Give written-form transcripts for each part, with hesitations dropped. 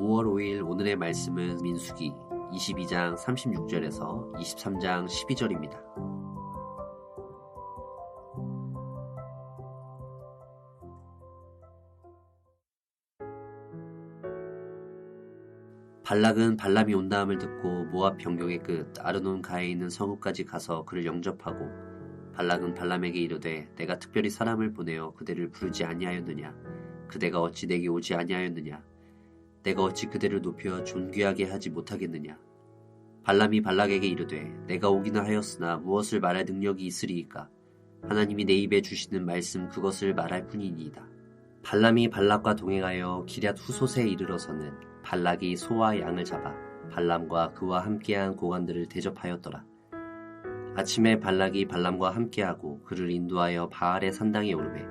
5월 5일 오늘의 말씀은 민수기 22장 36절에서 23장 12절입니다. 발락은 발람이 온다함을 듣고 모압 변경의 끝 아르논 가에 있는 성읍까지 가서 그를 영접하고 발락은 발람에게 이르되 내가 특별히 사람을 보내어 그대를 부르지 아니하였느냐 그대가 어찌 내게 오지 아니하였느냐 내가 어찌 그대를 높여 존귀하게 하지 못하겠느냐 발람이 발락에게 이르되 내가 오기는 하였으나 무엇을 말할 능력이 있으리이까 하나님이 내 입에 주시는 말씀 그것을 말할 뿐이니이다. 발람이 발락과 동행하여 기럇 후솥에 이르러서는 발락이 소와 양을 잡아 발람과 그와 함께한 고관들을 대접하였더라. 아침에 발락이 발람과 함께하고 그를 인도하여 바알의 산당에 오르매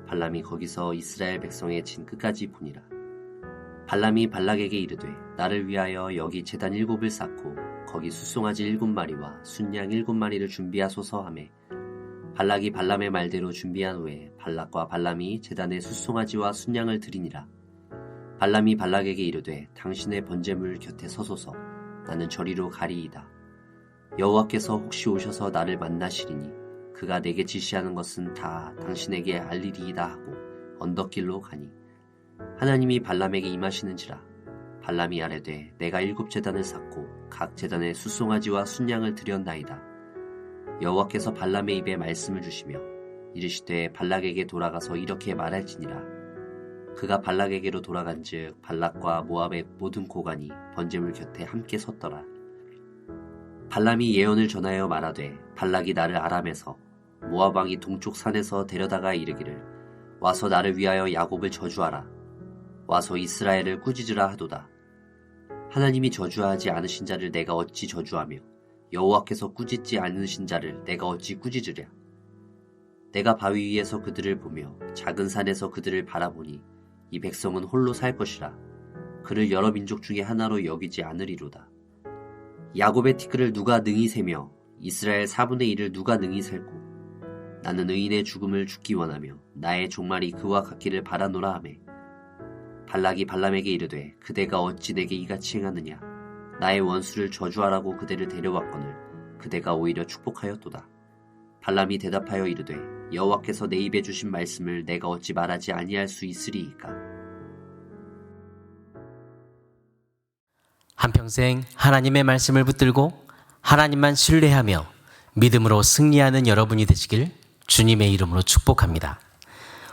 발람이 거기서 이스라엘 백성의 진 끝까지 보니라. 발람이 발락에게 이르되 나를 위하여 여기 제단 7을 쌓고 거기 숫송아지 7마리와 순양 7마리를 준비하소서 하매 발락이 발람의 말대로 준비한 후에 발락과 발람이 제단에 숫송아지와 순양을 드리니라. 발람이 발락에게 이르되 당신의 번제물 곁에 서소서 나는 저리로 가리이다. 여호와께서 혹시 오셔서 나를 만나시리니 그가 내게 지시하는 것은 다 당신에게 알리리이다 하고 언덕길로 가니 하나님이 발람에게 임하시는지라. 발람이 아뢰되 내가 7제단을 쌓고 각 제단에 숫송아지와 순양을 드렸나이다. 여호와께서 발람의 입에 말씀을 주시며 이르시되 발락에게 돌아가서 이렇게 말할지니라. 그가 발락에게로 돌아간즉 발락과 모압의 모든 고관이 번제물 곁에 함께 섰더라. 발람이 예언을 전하여 말하되 발락이 나를 아람에서 모압 왕이 동쪽 산에서 데려다가 이르기를 와서 나를 위하여 야곱을 저주하라. 와서 이스라엘을 꾸짖으라 하도다. 하나님이 저주하지 않으신 자를 내가 어찌 저주하며 여호와께서 꾸짖지 않으신 자를 내가 어찌 꾸짖으랴. 내가 바위 위에서 그들을 보며 작은 산에서 그들을 바라보니 이 백성은 홀로 살 것이라. 그를 여러 민족 중에 하나로 여기지 않으리로다. 야곱의 티끌을 누가 능히 세며 이스라엘 4분의 1을 누가 능히 셀고 나는 의인의 죽음을 죽기 원하며 나의 종말이 그와 같기를 바라노라 하매 발락이 발람에게 이르되 그대가 어찌 내게 이같이 행하느냐 나의 원수를 저주하라고 그대를 데려왔거늘 그대가 오히려 축복하였도다. 발람이 대답하여 이르되 여호와께서 내 입에 주신 말씀을 내가 어찌 말하지 아니할 수 있으리이까. 한평생 하나님의 말씀을 붙들고 하나님만 신뢰하며 믿음으로 승리하는 여러분이 되시길 주님의 이름으로 축복합니다.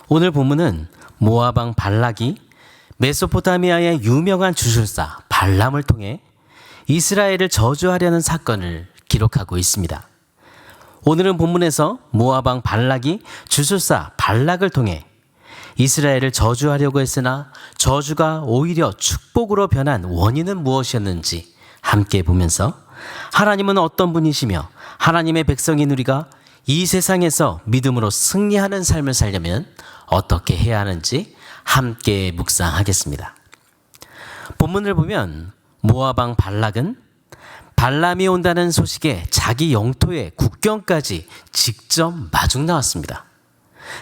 오늘 본문은 모압 왕 발락이 메소포타미아의 유명한 주술사 발람을 통해 이스라엘을 저주하려는 사건을 기록하고 있습니다. 오늘은 본문에서 모압 왕 발락이 주술사 발락을 통해 이스라엘을 저주하려고 했으나 저주가 오히려 축복으로 변한 원인은 무엇이었는지 함께 보면서 하나님은 어떤 분이시며 하나님의 백성인 우리가 이 세상에서 믿음으로 승리하는 삶을 살려면 어떻게 해야 하는지 함께 묵상하겠습니다. 본문을 보면 모압 왕 발락은 발람이 온다는 소식에 자기 영토의 국경까지 직접 마중 나왔습니다.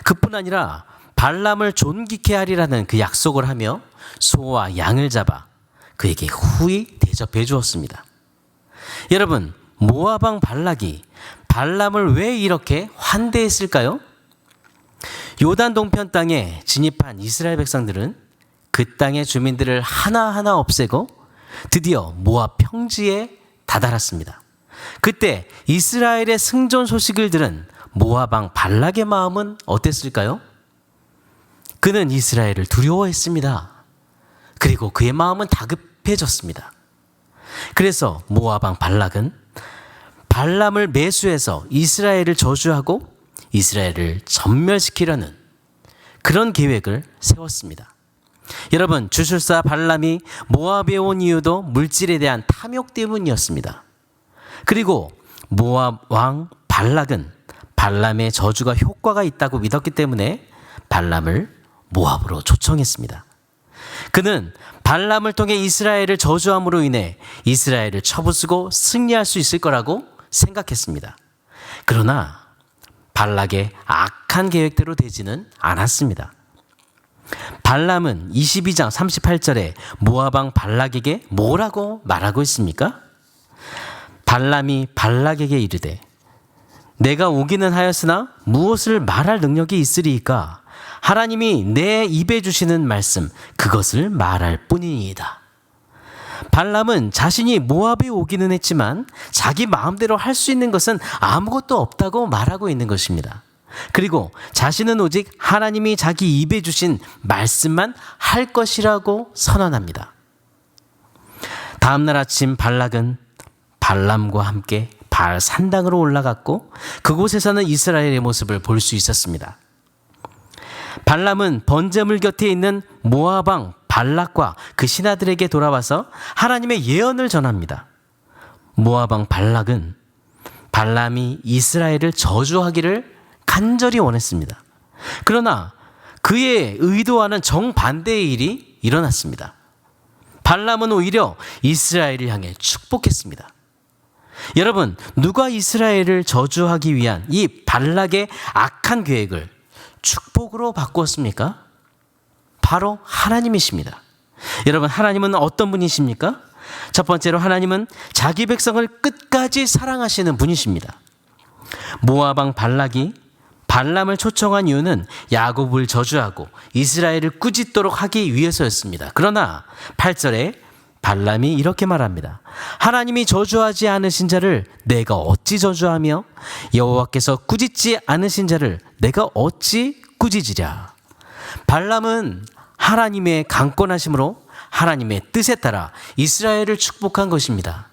그뿐 아니라 발람을 존귀케 하리라는 그 약속을 하며 소와 양을 잡아 그에게 후히 대접해 주었습니다. 여러분, 모압 왕 발락이 발람을 왜 이렇게 환대했을까요? 요단 동편 땅에 진입한 이스라엘 백성들은 그 땅의 주민들을 하나하나 없애고 드디어 모압 평지에 다다랐습니다. 그때 이스라엘의 승전 소식을 들은 모압 왕 발락의 마음은 어땠을까요? 그는 이스라엘을 두려워했습니다. 그리고 그의 마음은 다급해졌습니다. 그래서 모압 왕 발락은 발람을 매수해서 이스라엘을 저주하고 이스라엘을 전멸시키려는 그런 계획을 세웠습니다. 여러분, 주술사 발람이 모압에 온 이유도 물질에 대한 탐욕 때문이었습니다. 그리고 모압 왕 발락은 발람의 저주가 효과가 있다고 믿었기 때문에 발람을 모압으로 초청했습니다. 그는 발람을 통해 이스라엘을 저주함으로 인해 이스라엘을 쳐부수고 승리할 수 있을 거라고 생각했습니다. 그러나 발락의 악한 계획대로 되지는 않았습니다. 발람은 22장 38절에 모압 왕 발락에게 뭐라고 말하고 있습니까? 발람이 발락에게 이르되 내가 오기는 하였으나 무엇을 말할 능력이 있으리이까? 하나님이 내 입에 주시는 말씀 그것을 말할 뿐이니이다. 발람은 자신이 모압에 오기는 했지만 자기 마음대로 할 수 있는 것은 아무것도 없다고 말하고 있는 것입니다. 그리고 자신은 오직 하나님이 자기 입에 주신 말씀만 할 것이라고 선언합니다. 다음날 아침 발락은 발람과 함께 바알 산당으로 올라갔고 그곳에서는 이스라엘의 모습을 볼 수 있었습니다. 발람은 번제물 곁에 있는 모압 왕 발락과 그 신하들에게 돌아와서 하나님의 예언을 전합니다. 모압 왕 발락은 발람이 이스라엘을 저주하기를 간절히 원했습니다. 그러나 그의 의도와는 정반대의 일이 일어났습니다. 발람은 오히려 이스라엘을 향해 축복했습니다. 여러분, 누가 이스라엘을 저주하기 위한 이 발락의 악한 계획을 축복으로 바꾸었습니까? 바로 하나님이십니다. 여러분, 하나님은 어떤 분이십니까? 첫 번째로 하나님은 자기 백성을 끝까지 사랑하시는 분이십니다. 모압 왕 발락이 발람을 초청한 이유는 야곱을 저주하고 이스라엘을 꾸짖도록 하기 위해서였습니다. 그러나 8절에 발람이 이렇게 말합니다. 하나님이 저주하지 않으신 자를 내가 어찌 저주하며 여호와께서 꾸짖지 않으신 자를 내가 어찌 꾸짖으랴. 발람은 하나님의 강권하심으로 하나님의 뜻에 따라 이스라엘을 축복한 것입니다.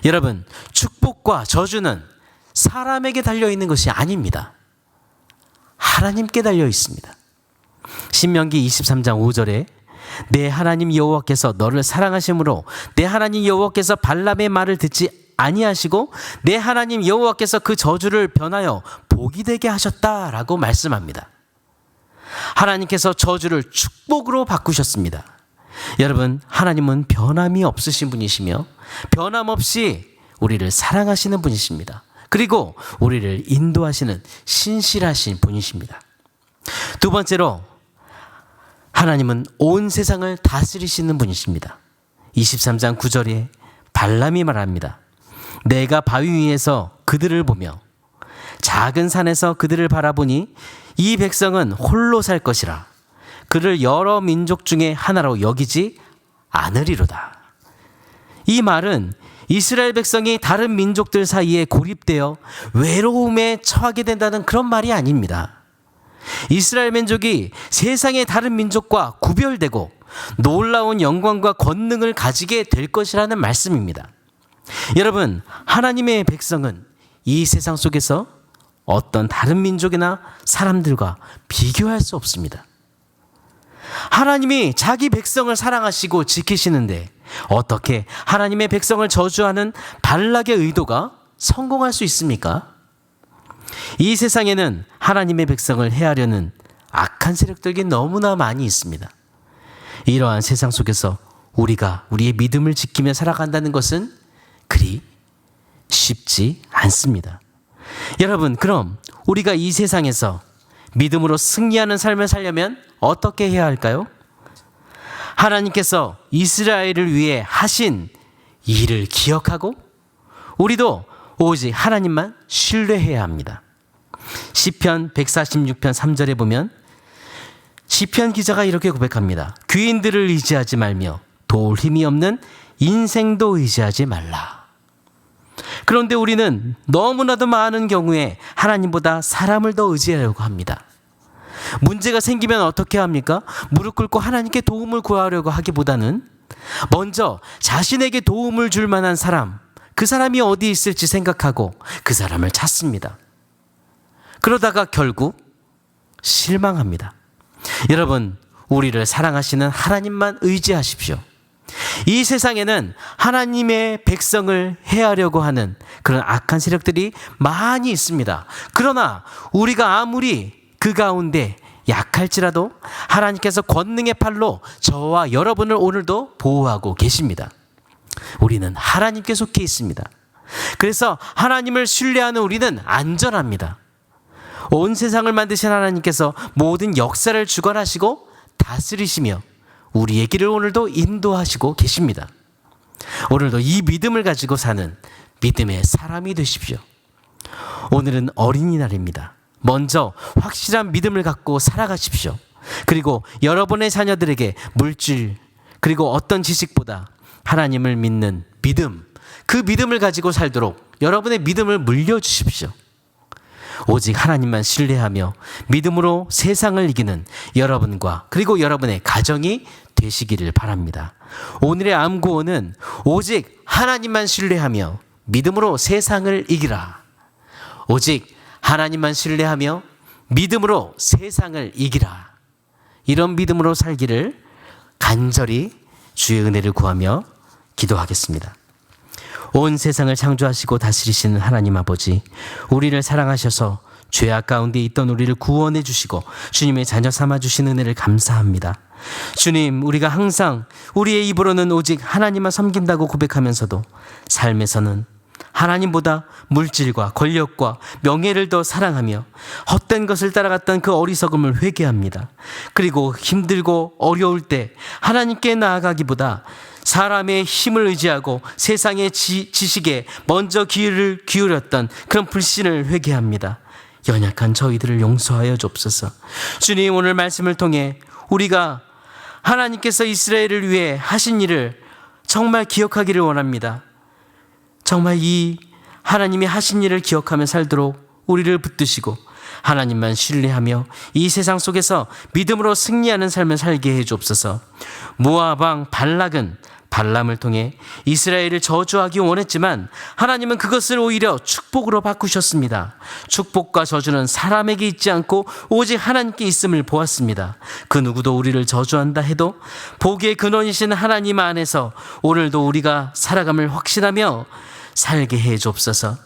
여러분, 축복과 저주는 사람에게 달려있는 것이 아닙니다. 하나님께 달려 있습니다. 신명기 23장 5절에 내 하나님 여호와께서 너를 사랑하심으로 내 하나님 여호와께서 발람의 말을 듣지 아니하시고 내 하나님 여호와께서 그 저주를 변하여 복이 되게 하셨다라고 말씀합니다. 하나님께서 저주를 축복으로 바꾸셨습니다. 여러분, 하나님은 변함이 없으신 분이시며 변함없이 우리를 사랑하시는 분이십니다. 그리고 우리를 인도하시는 신실하신 분이십니다. 두 번째로 하나님은 온 세상을 다스리시는 분이십니다. 23장 9절에 발람이 말합니다. 내가 바위 위에서 그들을 보며 작은 산에서 그들을 바라보니 이 백성은 홀로 살 것이라. 그를 여러 민족 중에 하나로 여기지 않으리로다. 이 말은 이스라엘 백성이 다른 민족들 사이에 고립되어 외로움에 처하게 된다는 그런 말이 아닙니다. 이스라엘 민족이 세상의 다른 민족과 구별되고 놀라운 영광과 권능을 가지게 될 것이라는 말씀입니다. 여러분, 하나님의 백성은 이 세상 속에서 어떤 다른 민족이나 사람들과 비교할 수 없습니다. 하나님이 자기 백성을 사랑하시고 지키시는데 어떻게 하나님의 백성을 저주하는 발락의 의도가 성공할 수 있습니까? 이 세상에는 하나님의 백성을 해하려는 악한 세력들이 너무나 많이 있습니다. 이러한 세상 속에서 우리가 우리의 믿음을 지키며 살아간다는 것은 그리 쉽지 않습니다. 여러분, 그럼 우리가 이 세상에서 믿음으로 승리하는 삶을 살려면 어떻게 해야 할까요? 하나님께서 이스라엘을 위해 하신 일을 기억하고 우리도 오직 하나님만 신뢰해야 합니다. 시편 146편 3절에 보면 시편 기자가 이렇게 고백합니다. 귀인들을 의지하지 말며 도울 힘이 없는 인생도 의지하지 말라. 그런데 우리는 너무나도 많은 경우에 하나님보다 사람을 더 의지하려고 합니다. 문제가 생기면 어떻게 합니까? 무릎 꿇고 하나님께 도움을 구하려고 하기보다는 먼저 자신에게 도움을 줄 만한 사람, 그 사람이 어디 있을지 생각하고 그 사람을 찾습니다. 그러다가 결국 실망합니다. 여러분, 우리를 사랑하시는 하나님만 의지하십시오. 이 세상에는 하나님의 백성을 해하려고 하는 그런 악한 세력들이 많이 있습니다. 그러나 우리가 아무리 그 가운데 약할지라도 하나님께서 권능의 팔로 저와 여러분을 오늘도 보호하고 계십니다. 우리는 하나님께 속해 있습니다. 그래서 하나님을 신뢰하는 우리는 안전합니다. 온 세상을 만드신 하나님께서 모든 역사를 주관하시고 다스리시며 우리의 길을 오늘도 인도하시고 계십니다. 오늘도 이 믿음을 가지고 사는 믿음의 사람이 되십시오. 오늘은 어린이날입니다. 먼저 확실한 믿음을 갖고 살아가십시오. 그리고 여러분의 자녀들에게 물질 그리고 어떤 지식보다 하나님을 믿는 믿음, 그 믿음을 가지고 살도록 여러분의 믿음을 물려주십시오. 오직 하나님만 신뢰하며 믿음으로 세상을 이기는 여러분과 그리고 여러분의 가정이 되시기를 바랍니다. 오늘의 암구호는 오직 하나님만 신뢰하며 믿음으로 세상을 이기라. 오직 하나님만 신뢰하며 믿음으로 세상을 이기라. 이런 믿음으로 살기를 간절히 주의 은혜를 구하며 기도하겠습니다. 온 세상을 창조하시고 다스리시는 하나님 아버지, 우리를 사랑하셔서 죄악 가운데 있던 우리를 구원해 주시고 주님의 자녀 삼아 주신 은혜를 감사합니다. 주님, 우리가 항상 우리의 입으로는 오직 하나님만 섬긴다고 고백하면서도 삶에서는 하나님보다 물질과 권력과 명예를 더 사랑하며 헛된 것을 따라갔던 그 어리석음을 회개합니다. 그리고 힘들고 어려울 때 하나님께 나아가기보다 사람의 힘을 의지하고 세상의 지식에 먼저 귀를 기울였던 그런 불신을 회개합니다. 연약한 저희들을 용서하여 주옵소서. 주님, 오늘 말씀을 통해 우리가 하나님께서 이스라엘을 위해 하신 일을 정말 기억하기를 원합니다. 정말 이 하나님이 하신 일을 기억하며 살도록 우리를 붙드시고 하나님만 신뢰하며 이 세상 속에서 믿음으로 승리하는 삶을 살게 해 주옵소서. 모압 왕 발락은 발람을 통해 이스라엘을 저주하기 원했지만 하나님은 그것을 오히려 축복으로 바꾸셨습니다. 축복과 저주는 사람에게 있지 않고 오직 하나님께 있음을 보았습니다. 그 누구도 우리를 저주한다 해도 복의 근원이신 하나님 안에서 오늘도 우리가 살아감을 확신하며 살게 해 주옵소서.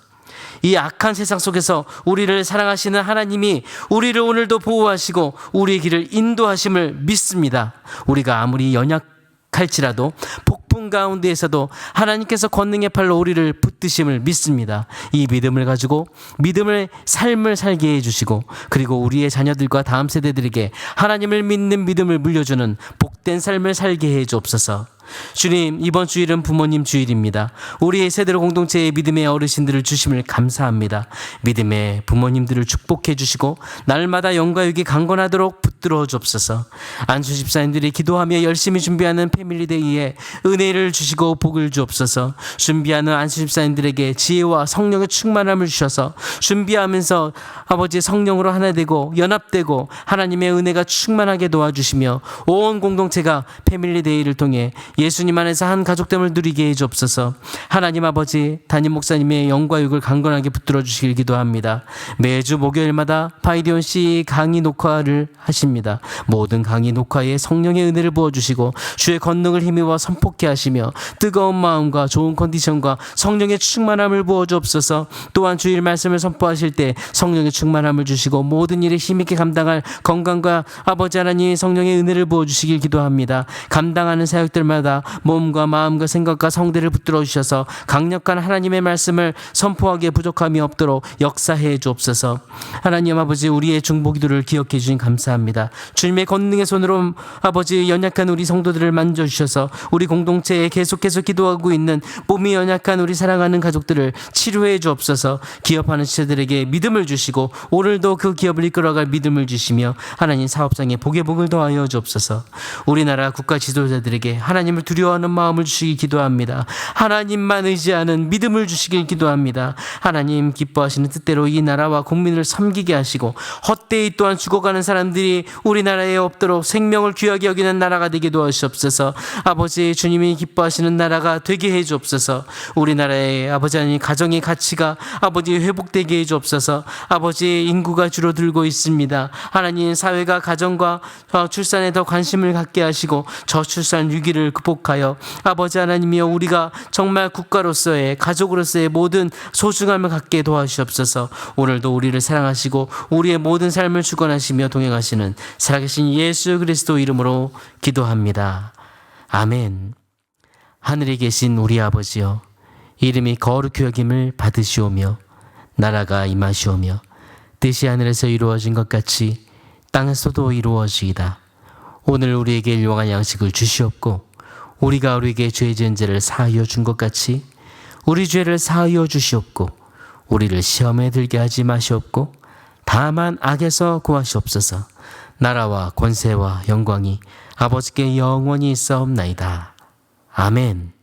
이 악한 세상 속에서 우리를 사랑하시는 하나님이 우리를 오늘도 보호하시고 우리의 길을 인도하심을 믿습니다. 우리가 아무리 연약할지라도 폭풍 가운데에서도 하나님께서 권능의 팔로 우리를 붙드심을 믿습니다. 이 믿음을 가지고 믿음의 삶을 살게 해주시고 그리고 우리의 자녀들과 다음 세대들에게 하나님을 믿는 믿음을 물려주는 복된 삶을 살게 해 주옵소서. 주님, 이번 주일은 부모님 주일입니다. 우리의 세대로 공동체의 믿음의 어르신들을 주심을 감사합니다. 믿음의 부모님들을 축복해 주시고 날마다 영과육이 강건하도록 붙들어 주옵소서. 안수 집사님들이 기도하며 열심히 준비하는 패밀리데이에 은혜를 주시고 복을 주옵소서. 준비하는 안수 집사님들에게 지혜와 성령의 충만함을 주셔서 준비하면서 아버지 성령으로 하나 되고 연합되고 하나님의 은혜가 충만하게 도와주시며 온 공동체가 패밀리데이를 통해 예수님 안에서 한 가족됨을 누리게 해 주옵소서. 하나님 아버지, 담임 목사님의 영과 육을 강건하게 붙들어 주시길 기도합니다. 매주 목요일마다 바이디온 C 강의 녹화를 하십니다. 모든 강의 녹화에 성령의 은혜를 부어주시고 주의 권능을 힘입어 선포케 하시며 뜨거운 마음과 좋은 컨디션과 성령의 충만함을 부어주옵소서. 또한 주일 말씀을 선포하실 때 성령의 충만함을 주시고 모든 일에 힘있게 감당할 건강과 아버지 하나님 성령의 은혜를 부어주시길 기도합니다. 감당하는 사역들마다 몸과 마음과 생각과 성대를 붙들어 주셔서 강력한 하나님의 말씀을 선포하기에 부족함이 없도록 역사해 주옵소서. 하나님 아버지, 우리의 중보기도를 기억해 주신 감사합니다. 주님의 권능의 손으로 아버지 연약한 우리 성도들을 만져주셔서 우리 공동체에 계속해서 기도하고 있는 몸이 연약한 우리 사랑하는 가족들을 치료해 주옵소서. 기업하는 지체들에게 믿음을 주시고 오늘도 그 기업을 이끌어갈 믿음을 주시며 하나님 사업장에 복의 복을 더하여 주옵소서. 우리나라 국가 지도자들에게 하나님을 두려워하는 마음을 주시기 기도합니다. 하나님만 의지하는 믿음을 주시길 기도합니다. 하나님 기뻐하시는 뜻대로 이 나라와 국민을 섬기게 하시고 헛되이 또한 죽어가는 사람들이 우리나라에 없도록 생명을 귀하게 여기는 나라가 되게 도와주옵소서. 아버지, 주님이 기뻐하시는 나라가 되게 해 주옵소서. 우리나라의 아버지 하나님 가정의 가치가 아버지 회복되게 해 주옵소서. 아버지, 인구가 줄어들고 있습니다. 하나님, 사회가 가정과 출산에 더 관심을 갖게 하시고 저출산 위기를 극복하여 아버지 하나님이여 우리가 정말 국가로서의 가족으로서의 모든 소중함을 갖게 도와주시옵소서. 오늘도 우리를 사랑하시고 우리의 모든 삶을 주관하시며 동행하시는 살아계신 예수 그리스도 이름으로 기도합니다. 아멘. 하늘에 계신 우리 아버지여, 이름이 거룩히 여김을 받으시오며 나라가 임하시오며 뜻이 하늘에서 이루어진 것 같이 땅에서도 이루어지이다. 오늘 우리에게 일용할 양식을 주시옵고 우리가 우리에게 죄 지은 죄를 사하여 준 것 같이 우리 죄를 사하여 주시옵고 우리를 시험에 들게 하지 마시옵고 다만 악에서 구하시옵소서. 나라와 권세와 영광이 아버지께 영원히 있사옵나이다. 아멘.